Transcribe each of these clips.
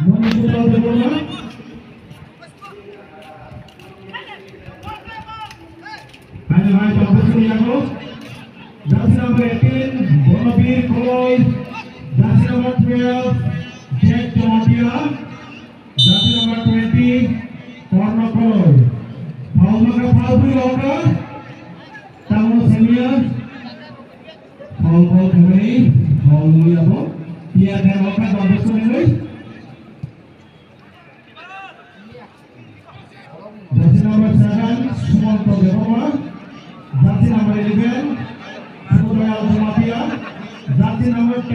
Monitor the ball. And the right opportunity Jersey number 18, Bonabir Koloy. Jersey number 12, Jack Tomatia. Jersey number 20, Corner Koloy. Paul Paul Walker. Tamu Senior. Paul Company. Paul Muyabo. Pierre Walker, opportunity. Jersey number 7, Small Together. Jersey number 11, Suraya Tomatia. Jersey number 10,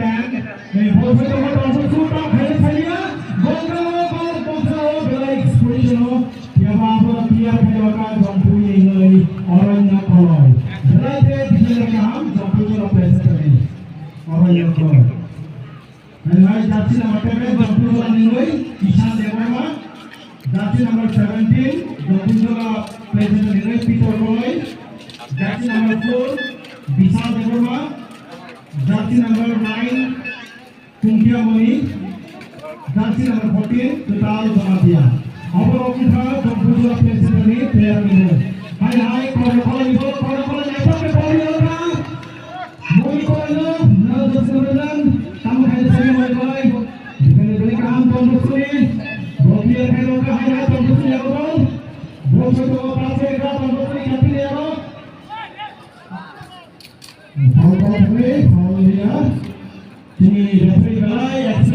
ball with the ball also shoot up. Ball like exposition. Yababa Pierre Walker, Jampu Oranya Koloy. Right Dilakam, Jampu President. Oranya Koloy. And my Jersey number 10, Jampu Anyway, Ishan Devama. Jersey number 17, Jampu President Peter Koloy. Jersey number 4, Vishal Devarma. Jersey number 9, Kuntia Moni. Jersey number 14, Tutal Tomatia. Our officer, Jampu President, player winner. Hi, Corner, Boy Corner, another citizen. Come ahead, say my boy. You can really come from the street. Both here, hello, hi, from the street, both of the passage, from the street, happy level. How about me? How are you?